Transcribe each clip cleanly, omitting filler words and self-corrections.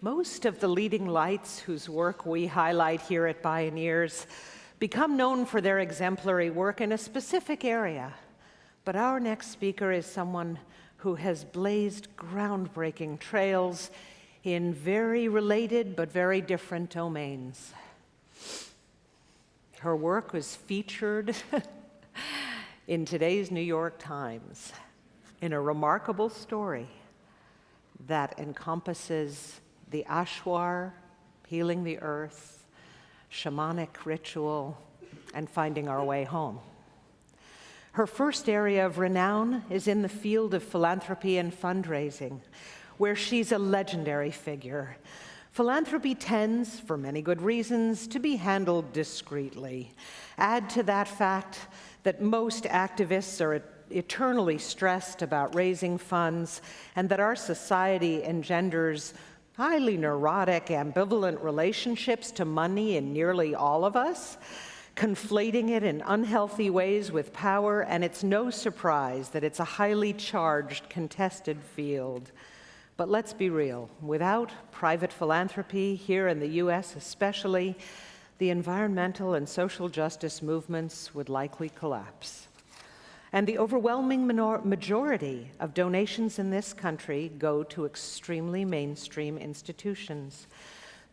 Most of the leading lights whose work we highlight here at Bioneers become known for their exemplary work in a specific area. But our next speaker is someone who has blazed groundbreaking trails in very related but very different domains. Her work was featured in today's New York Times in a remarkable story that encompasses the ashwar, healing the earth, shamanic ritual, and finding our way home. Her first area of renown is in the field of philanthropy and fundraising, where she's a legendary figure. Philanthropy tends, for many good reasons, to be handled discreetly. Add to that fact that most activists are eternally stressed about raising funds, and that our society engenders highly neurotic, ambivalent relationships to money in nearly all of us, conflating it in unhealthy ways with power, and it's no surprise that it's a highly charged, contested field. But let's be real, without private philanthropy, here in the US especially, the environmental and social justice movements would likely collapse. And the overwhelming majority of donations in this country go to extremely mainstream institutions.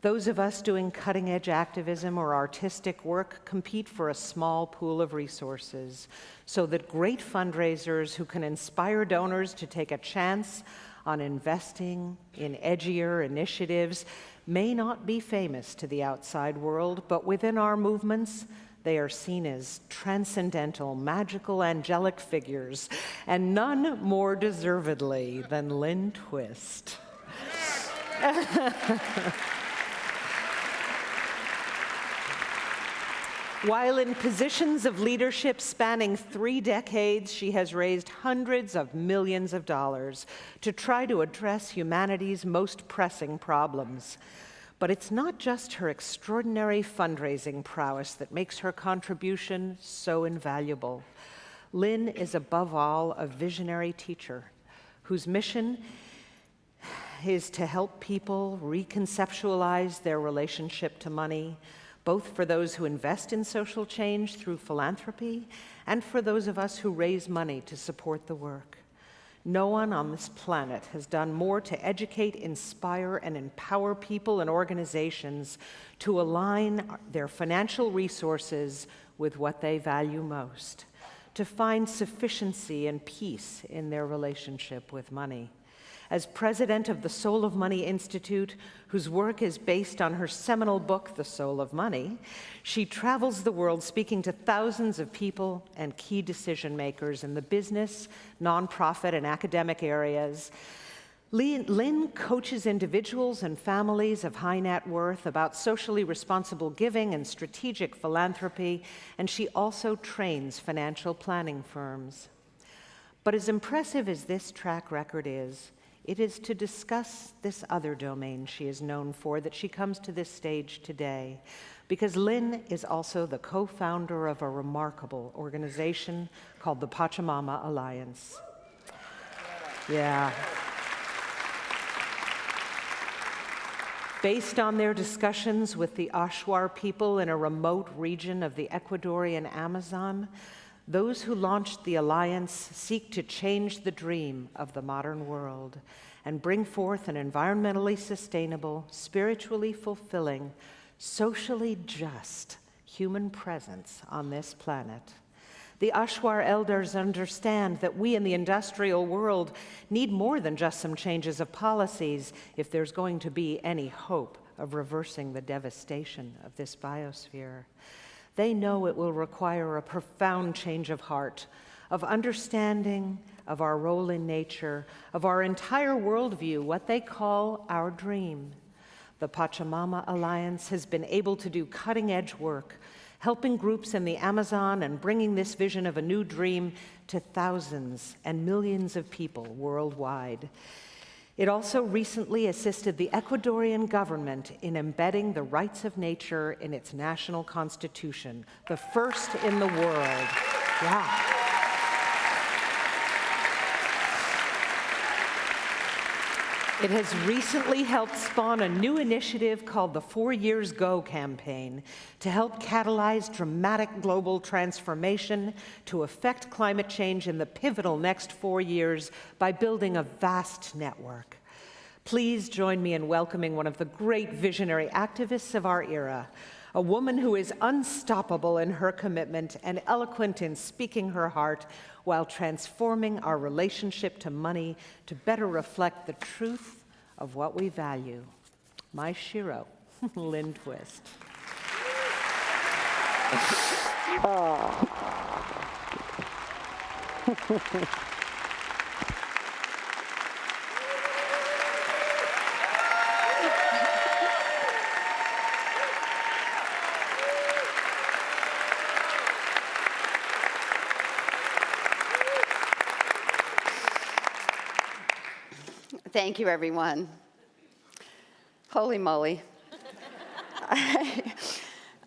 Those of us doing cutting-edge activism or artistic work compete for a small pool of resources, so that great fundraisers who can inspire donors to take a chance on investing in edgier initiatives may not be famous to the outside world, but within our movements, they are seen as transcendental, magical, angelic figures, and none more deservedly than Lynne Twist. While in positions of leadership spanning 3 decades, she has raised hundreds of millions of dollars to try to address humanity's most pressing problems. But it's not just her extraordinary fundraising prowess that makes her contribution so invaluable. Lynne is above all a visionary teacher whose mission is to help people reconceptualize their relationship to money, both for those who invest in social change through philanthropy and for those of us who raise money to support the work. No one on this planet has done more to educate, inspire, and empower people and organizations to align their financial resources with what they value most, to find sufficiency and peace in their relationship with money. As president of the Soul of Money Institute, whose work is based on her seminal book, The Soul of Money, she travels the world speaking to thousands of people and key decision makers in the business, nonprofit, and academic areas. Lynne coaches individuals and families of high net worth about socially responsible giving and strategic philanthropy, and she also trains financial planning firms. But as impressive as this track record is, it is to discuss this other domain she is known for that she comes to this stage today, because Lynne is also the co-founder of a remarkable organization called the Pachamama Alliance. Yeah. Based on their discussions with the Ashwar people in a remote region of the Ecuadorian Amazon, those who launched the Alliance seek to change the dream of the modern world and bring forth an environmentally sustainable, spiritually fulfilling, socially just human presence on this planet. The Ashwar elders understand that we in the industrial world need more than just some changes of policies if there's going to be any hope of reversing the devastation of this biosphere. They know it will require a profound change of heart, of understanding of our role in nature, of our entire worldview, what they call our dream. The Pachamama Alliance has been able to do cutting-edge work, helping groups in the Amazon and bringing this vision of a new dream to thousands and millions of people worldwide. It also recently assisted the Ecuadorian government in embedding the rights of nature in its national constitution, the first in the world. Yeah. It has recently helped spawn a new initiative called the 4 Years Go campaign to help catalyze dramatic global transformation to affect climate change in the pivotal next 4 years by building a vast network. Please join me in welcoming one of the great visionary activists of our era, a woman who is unstoppable in her commitment and eloquent in speaking her heart while transforming our relationship to money to better reflect the truth of what we value. My Shiro, Lynne Twist. Thank you, everyone. Holy moly.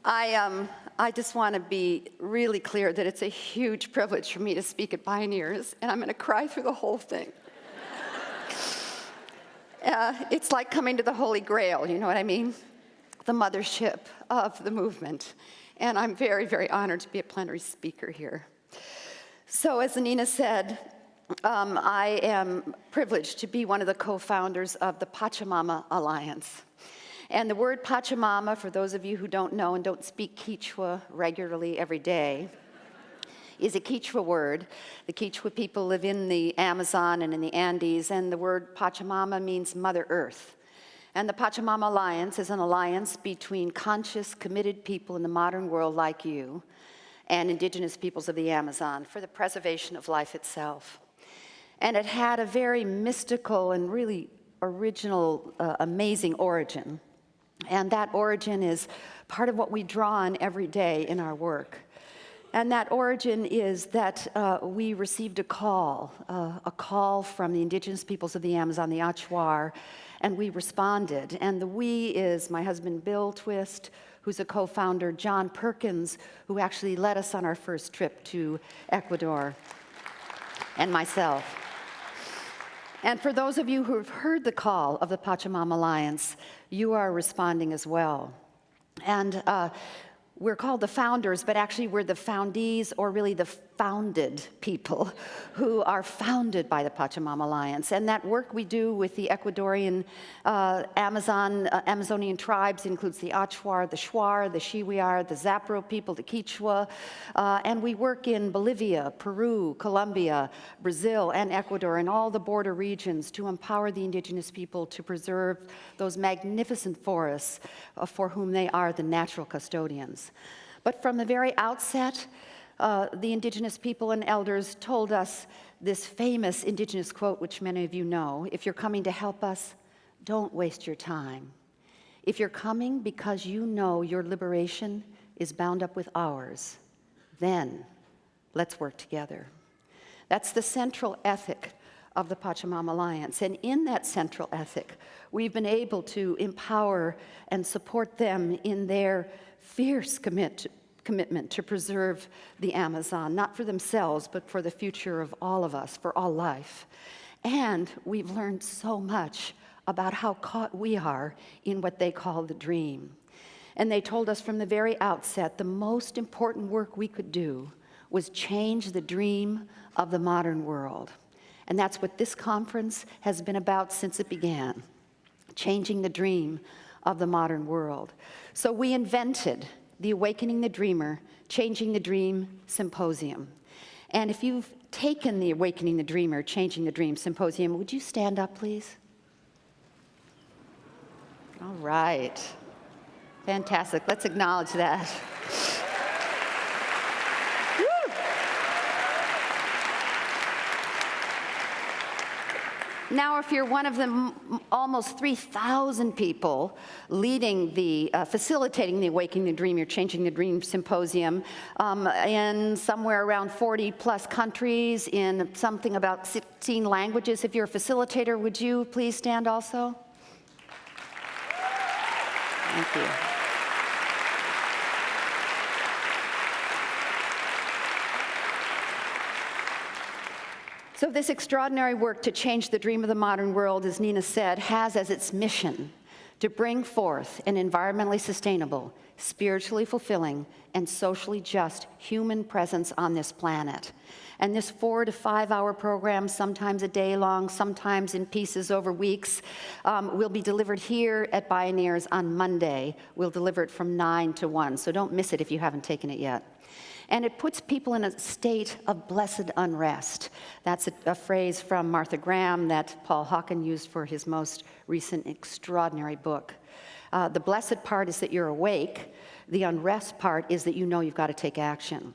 I just want to be really clear that it's a huge privilege for me to speak at Bioneers, and I'm going to cry through the whole thing. It's like coming to the Holy Grail, you know what I mean? The mothership of the movement. And I'm very, very honored to be a plenary speaker here. So as Anina said, I am privileged to be one of the co-founders of the Pachamama Alliance. And the word Pachamama, for those of you who don't know and don't speak Quechua regularly every day, is a Quechua word. The Quechua people live in the Amazon and in the Andes, and the word Pachamama means Mother Earth. And the Pachamama Alliance is an alliance between conscious, committed people in the modern world like you and indigenous peoples of the Amazon for the preservation of life itself. And it had a very mystical and really original, amazing origin. And that origin is part of what we draw on every day in our work. And that origin is that we received a call from the indigenous peoples of the Amazon, the Achuar, and we responded. And the we is my husband, Bill Twist, who's a co-founder, John Perkins, who actually led us on our first trip to Ecuador, and myself. And for those of you who have heard the call of the Pachamama Alliance, you are responding as well. And we're called the founders, but actually we're the foundees, or really the founded people who are founded by the Pachamama Alliance. And that work we do with the Ecuadorian Amazonian tribes includes the Achuar, the Shuar, the Shiwiar, the Zapro people, the Quechua. And we work in Bolivia, Peru, Colombia, Brazil, and Ecuador, and all the border regions to empower the indigenous people to preserve those magnificent forests for whom they are the natural custodians. But from the very outset, the indigenous people and elders told us this famous indigenous quote, which many of you know: if you're coming to help us, don't waste your time. If you're coming because you know your liberation is bound up with ours, then let's work together. That's the central ethic of the Pachamama Alliance. And in that central ethic, we've been able to empower and support them in their fierce commitment to preserve the Amazon, not for themselves, but for the future of all of us, for all life. And we've learned so much about how caught we are in what they call the dream. And they told us from the very outset the most important work we could do was change the dream of the modern world. And that's what this conference has been about since it began, changing the dream of the modern world. So we invented the Awakening the Dreamer, Changing the Dream Symposium. And if you've taken the Awakening the Dreamer, Changing the Dream Symposium, would you stand up, please? All right. Fantastic. Let's acknowledge that. Now, if you're one of the almost 3,000 people leading the, facilitating the Awakening the Dream, You're Changing the Dream Symposium in somewhere around 40 plus countries in something about 16 languages, if you're a facilitator, would you please stand also? Thank you. So this extraordinary work to change the dream of the modern world, as Nina said, has as its mission to bring forth an environmentally sustainable, spiritually fulfilling, and socially just human presence on this planet. And this 4 to 5 hour program, sometimes a day long, sometimes in pieces over weeks, will be delivered here at Bioneers on Monday. We'll deliver it from 9 to 1, so don't miss it if you haven't taken it yet. And it puts people in a state of blessed unrest. That's a phrase from Martha Graham that Paul Hawken used for his most recent extraordinary book. The blessed part is that you're awake. The unrest part is that you know you've got to take action.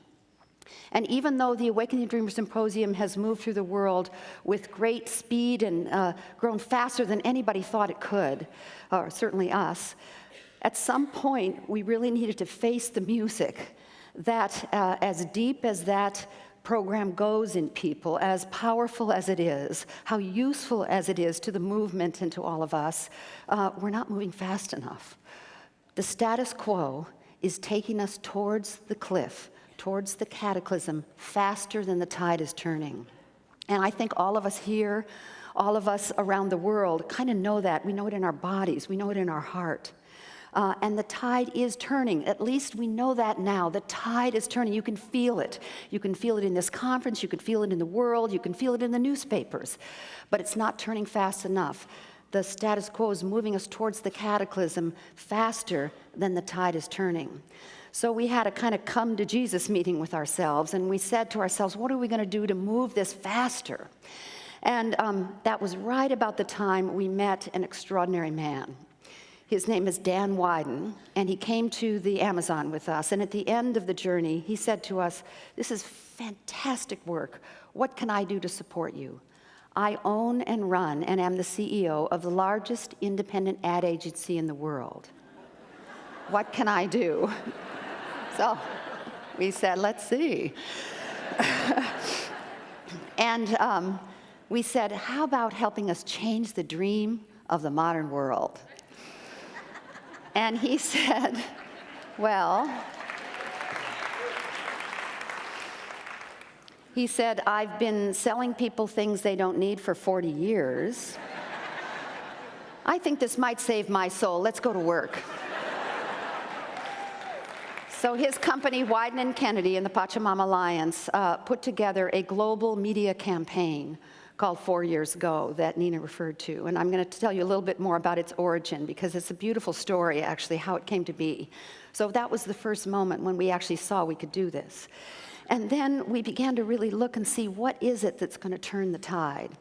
And even though the Awakening Dreamer Symposium has moved through the world with great speed and grown faster than anybody thought it could, or certainly us, at some point we really needed to face the music that as deep as that program goes in people, as powerful as it is, how useful as it is to the movement and to all of us, we're not moving fast enough. The status quo is taking us towards the cliff, towards the cataclysm, faster than the tide is turning. And I think all of us here, all of us around the world kind of know that. We know it in our bodies, we know it in our heart. And the tide is turning. At least we know that now. The tide is turning. You can feel it. You can feel it in this conference. You can feel it in the world. You can feel it in the newspapers. But it's not turning fast enough. The status quo is moving us towards the cataclysm faster than the tide is turning. So we had a kind of come to Jesus meeting with ourselves, and we said to ourselves, what are we going to do to move this faster? And that was right about the time we met an extraordinary man. His name is Dan Wyden, and he came to the Amazon with us. And at the end of the journey, he said to us, this is fantastic work. What can I do to support you? I own and run and am the CEO of the largest independent ad agency in the world. What can I do? So we said, let's see. And we said, how about helping us change the dream of the modern world? And he said, well, he said, I've been selling people things they don't need for 40 years. I think this might save my soul. Let's go to work. So his company, Wyden & Kennedy and the Pachamama Alliance, put together a global media campaign called 4 Years Ago that Nina referred to. And I'm going to tell you a little bit more about its origin because it's a beautiful story, actually, how it came to be. So that was the first moment when we actually saw we could do this. And then we began to really look and see what is it that's going to turn the tide.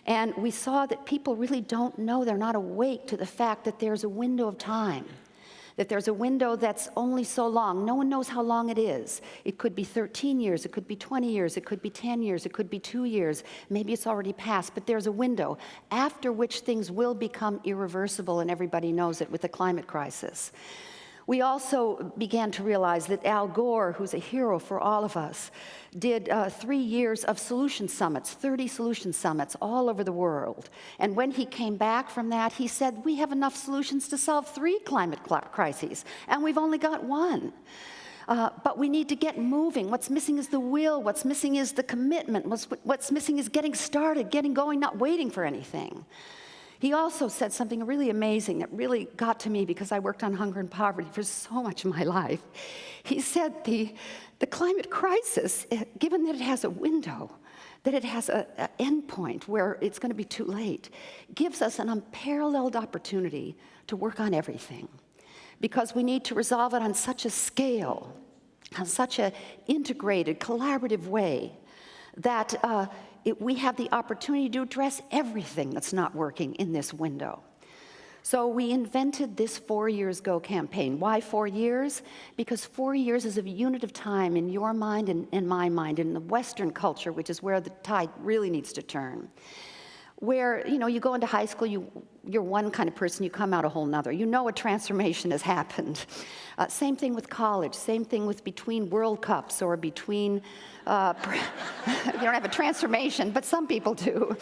And we saw that people really don't know, they're not awake to the fact that there's a window of time. That there's a window that's only so long. No one knows how long it is. It could be 13 years, it could be 20 years, it could be 10 years, it could be 2 years. Maybe it's already passed, but there's a window after which things will become irreversible, and everybody knows it with the climate crisis. We also began to realize that Al Gore, who's a hero for all of us, did 3 years of solution summits, 30 solution summits all over the world. And when he came back from that, he said, we have enough solutions to solve 3 climate crises, and we've only got 1. But we need to get moving. What's missing is the will. What's missing is the commitment. What's missing is getting started, getting going, not waiting for anything. He also said something really amazing that really got to me because I worked on hunger and poverty for so much of my life. He said the climate crisis, given that it has a window, that it has an end point where it's going to be too late, gives us an unparalleled opportunity to work on everything. Because we need to resolve it on such a scale, on such an integrated, collaborative way, that we have the opportunity to address everything that's not working in this window. So we invented this 4 Years Ago campaign. Why 4 years? Because 4 years is a unit of time in your mind and in my mind, in the Western culture, which is where the tide really needs to turn. Where, you go into high school, you're one kind of person, you come out a whole nother. You know a transformation has happened. Same thing with college, same thing with between World Cups or between, you don't have a transformation, but some people do.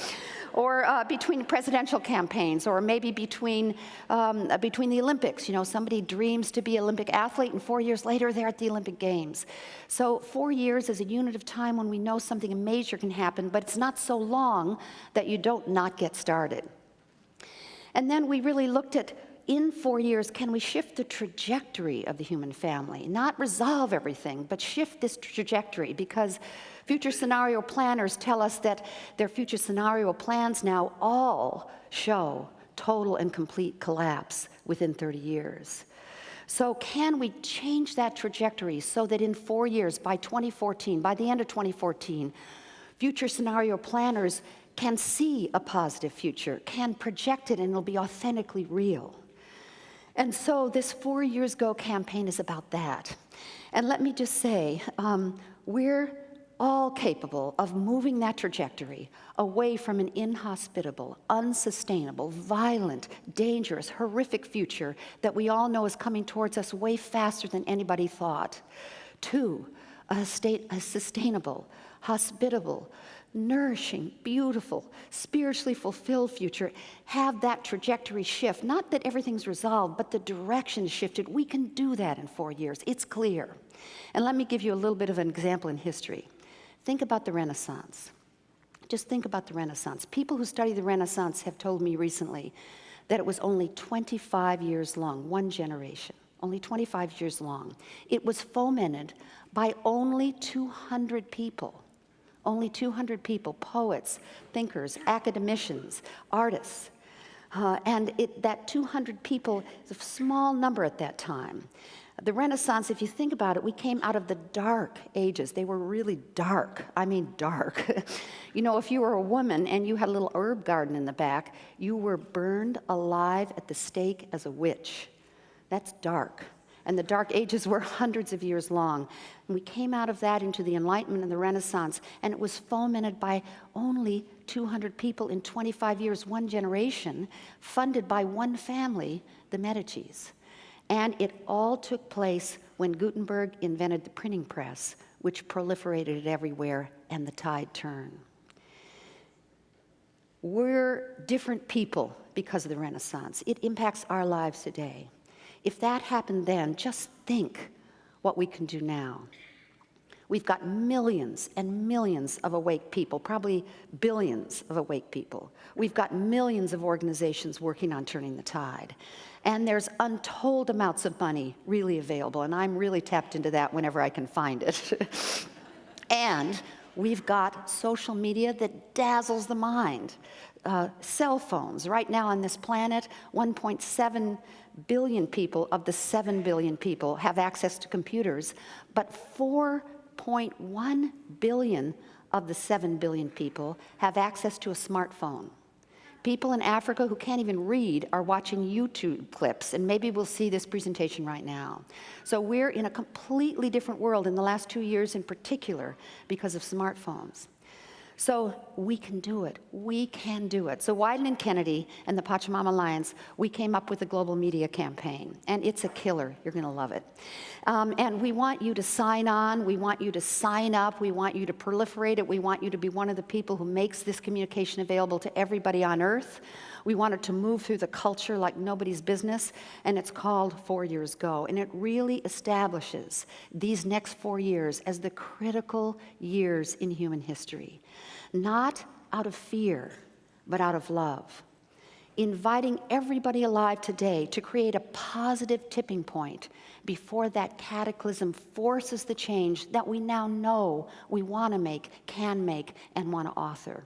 or between presidential campaigns, or maybe between the Olympics. You know, somebody dreams to be an Olympic athlete, and 4 years later, they're at the Olympic Games. So 4 years is a unit of time when we know something major can happen, but it's not so long that you don't not get started. And then we really looked at, in 4 years, can we shift the trajectory of the human family? Not resolve everything, but shift this trajectory, because future scenario planners tell us that their future scenario plans now all show total and complete collapse within 30 years. So can we change that trajectory so that in 4 years, by 2014, by the end of 2014, future scenario planners can see a positive future, can project it, and it'll be authentically real? And so this 4 Years Go campaign is about that. And let me just say, we're all capable of moving that trajectory away from an inhospitable, unsustainable, violent, dangerous, horrific future that we all know is coming towards us way faster than anybody thought, to a sustainable, hospitable, nourishing, beautiful, spiritually fulfilled future. Have that trajectory shift. Not that everything's resolved, but the direction is shifted. We can do that in 4 years. It's clear. And let me give you a little bit of an example in history. Think about the Renaissance. Just think about the Renaissance. People who study the Renaissance have told me recently that it was only 25 years long, one generation, only 25 years long. It was fomented by only 200 people. Only 200 people, poets, thinkers, academicians, artists. That 200 people is a small number at that time. The Renaissance, if you think about it, we came out of the dark ages. They were really dark. I mean dark. You know, if you were a woman and you had a little herb garden in the back, you were burned alive at the stake as a witch. That's dark. And the Dark Ages were hundreds of years long. And we came out of that into the Enlightenment and the Renaissance, and it was fomented by only 200 people in 25 years, one generation, funded by one family, the Medicis. And it all took place when Gutenberg invented the printing press, which proliferated it everywhere, and the tide turned. We're different people because of the Renaissance. It impacts our lives today. If that happened then, just think what we can do now. We've got millions and millions of awake people, probably billions of awake people. We've got millions of organizations working on turning the tide. And there's untold amounts of money really available, and I'm really tapped into that whenever I can find it. And we've got social media that dazzles the mind. Cell phones. Right now on this planet, 1.7 billion people of the 7 billion people have access to computers, but 4.1 billion of the 7 billion people have access to a smartphone. People in Africa who can't even read are watching YouTube clips, and maybe we'll see this presentation right now. So we're in a completely different world in the last 2 years in particular because of smartphones. So we can do it. We can do it. So Wyden and Kennedy and the Pachamama Alliance, we came up with a global media campaign, and it's a killer. You're going to love it. And we want you to sign on. We want you to sign up. We want you to proliferate it. We want you to be one of the people who makes this communication available to everybody on Earth. We want it to move through the culture like nobody's business, and it's called 4 Years Go. And it really establishes these next 4 years as the critical years in human history. Not out of fear, but out of love. Inviting everybody alive today to create a positive tipping point before that cataclysm forces the change that we now know we want to make, can make, and want to author.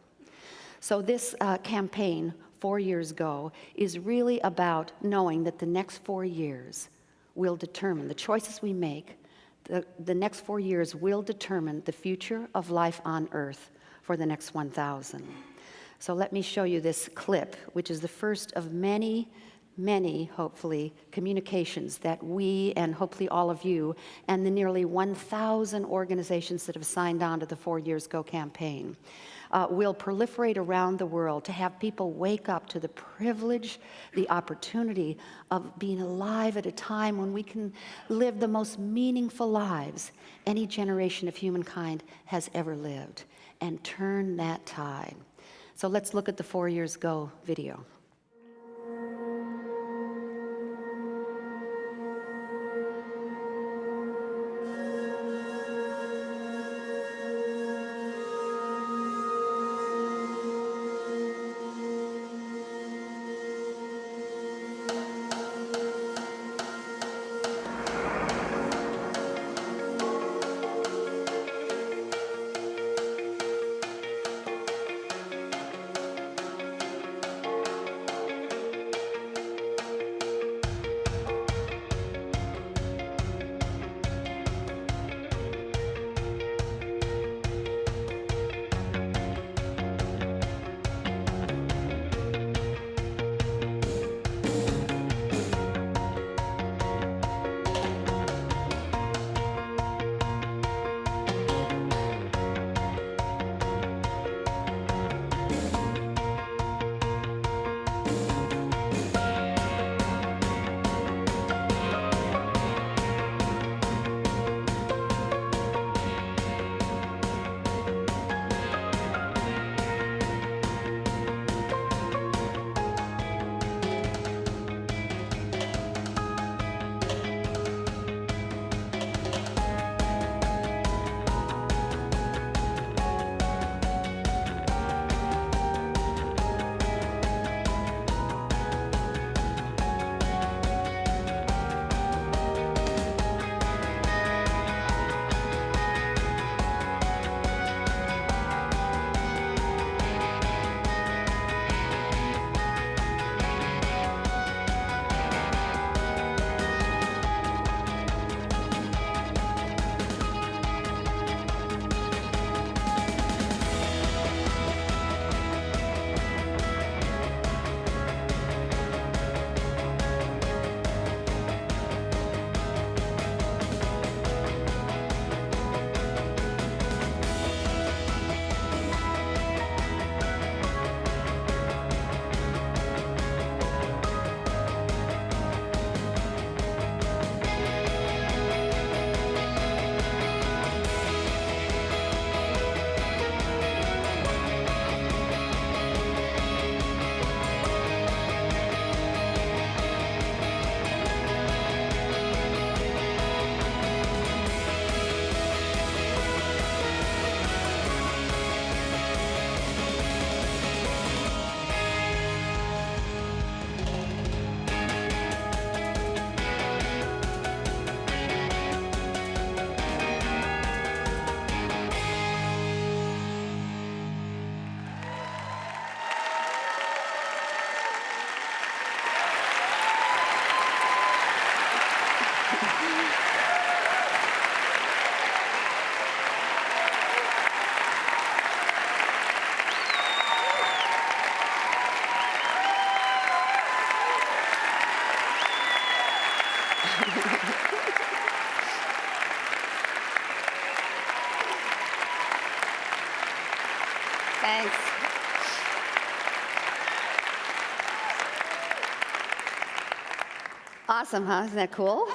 So this campaign, 4 Years Go, is really about knowing that the next 4 years will determine the choices we make. The next 4 years will determine the future of life on Earth for the next 1,000. So let me show you this clip, which is the first of many, many, hopefully, communications that we, and hopefully all of you, and the nearly 1,000 organizations that have signed on to the 4 Years Go campaign, will proliferate around the world to have people wake up to the privilege, the opportunity of being alive at a time when we can live the most meaningful lives any generation of humankind has ever lived, and turn that tide. So let's look at the 4 Years Go video. Thanks. Awesome, huh? Isn't that cool?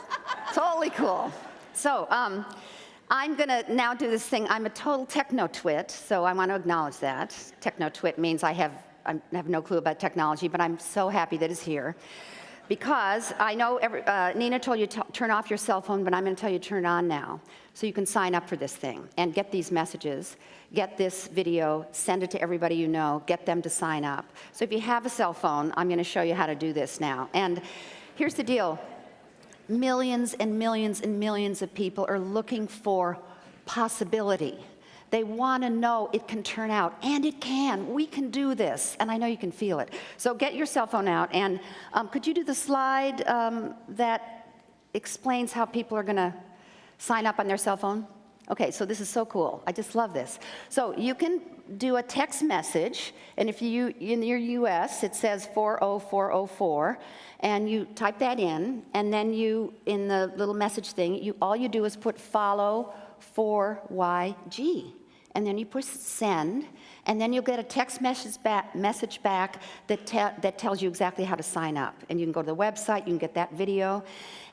Totally cool. So I'm going to now do this thing. I'm a total techno-twit, so I want to acknowledge that. Techno-twit means I have no clue about technology, but I'm so happy that it's here. Because I know Nina told you to turn off your cell phone, but I'm going to tell you to turn it on now. So you can sign up for this thing and get these messages, get this video, send it to everybody you know, get them to sign up. So if you have a cell phone, I'm going to show you how to do this now. And here's the deal. Millions and millions and millions of people are looking for possibility. They want to know it can turn out, and it can. We can do this, and I know you can feel it. So get your cell phone out, and could you do the slide that explains how people are going to sign up on their cell phone? Okay, so this is so cool. I just love this. So you can do a text message, and if you in your US, it says 40404, and you type that in, and then you, in the little message thing, all you do is put follow 4YG. and then you push send, and then you'll get a text message back that tells you exactly how to sign up. And you can go to the website, you can get that video.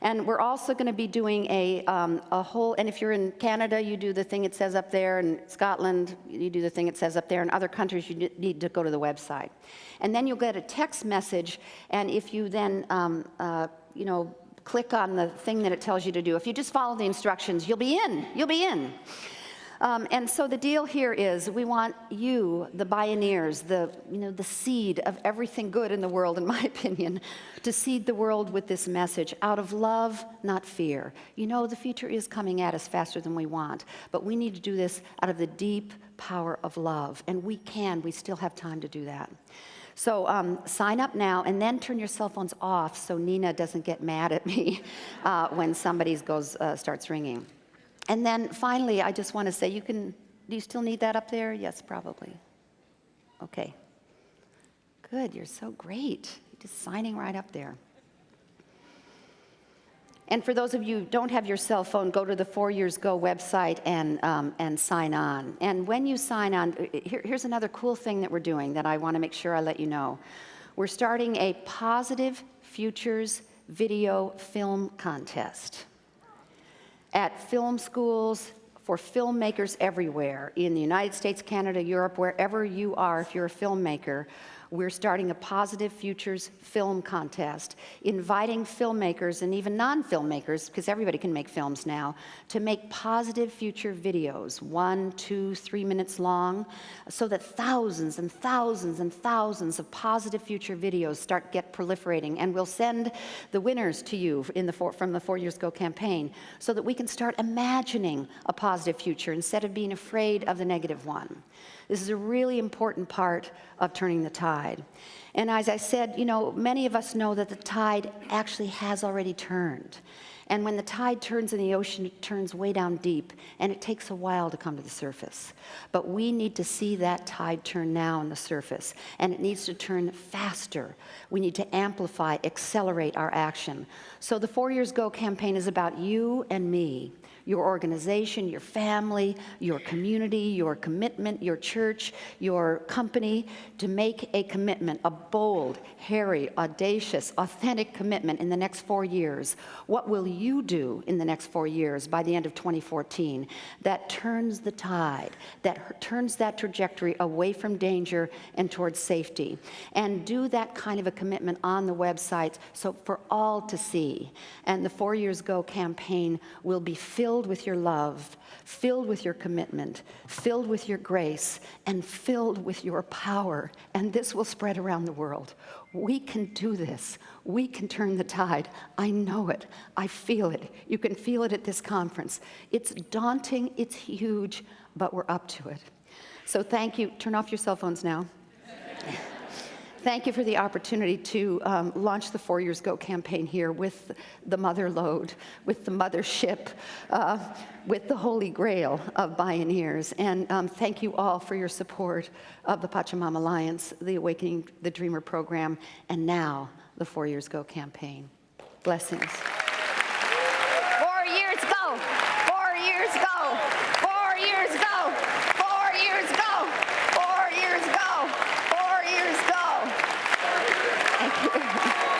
And we're also going to be doing a whole, and if you're in Canada, you do the thing it says up there, and Scotland, you do the thing it says up there, and other countries, you need to go to the website. And then you'll get a text message, and if you then, click on the thing that it tells you to do, if you just follow the instructions, you'll be in. And so the deal here is we want you, the Bioneers, the seed of everything good in the world, in my opinion, to seed the world with this message out of love, not fear. You know, the future is coming at us faster than we want, but we need to do this out of the deep power of love, and we still have time to do that. So sign up now, and then turn your cell phones off so Nina doesn't get mad at me when somebody's starts ringing. And then finally, I just want to say, do you still need that up there? Yes, probably. Okay. Good, you're so great. You're just signing right up there. And for those of you who don't have your cell phone, go to the 4 Years Go website and sign on. And when you sign on, here's another cool thing that we're doing that I want to make sure I let you know. We're starting a Positive Futures video film contest at film schools for filmmakers everywhere in the United States, Canada, Europe, wherever you are. If you're a filmmaker, we're starting a Positive Futures film contest, inviting filmmakers and even non-filmmakers, because everybody can make films now, to make positive future videos, 1, 2, 3 minutes long, so that thousands and thousands and thousands of positive future videos get proliferating. And we'll send the winners to you from the 4 Years Go campaign, so that we can start imagining a positive future instead of being afraid of the negative one. This is a really important part of turning the tide. And as I said, many of us know that the tide actually has already turned. And when the tide turns in the ocean, it turns way down deep, and it takes a while to come to the surface. But we need to see that tide turn now on the surface, and it needs to turn faster. We need to amplify, accelerate our action. So the 4 Years Go campaign is about you and me, your organization, your family, your community, your commitment, your church, your company, to make a commitment, a bold, hairy, audacious, authentic commitment in the next 4 years. What will you do in the next 4 years by the end of 2014 that turns the tide, that turns that trajectory away from danger and towards safety? And do that kind of a commitment on the website so for all to see. And the 4 Years Go campaign will be filled with your love, filled with your commitment, filled with your grace, and filled with your power. And this will spread around the world. We can do this. We can turn the tide. I know it. I feel it. You can feel it at this conference. It's daunting. It's huge, but we're up to it. So thank you. Turn off your cell phones now. Thank you for the opportunity to launch the 4 Years Go campaign here with the mother lode, with the mothership, with the Holy Grail of Bioneers. And thank you all for your support of the Pachamama Alliance, the Awakening the Dreamer program, and now the 4 Years Go campaign. Blessings. 4 years go, 4 years go, 4 years go, 4 years go, 4 years go, 4 years go. Thank you.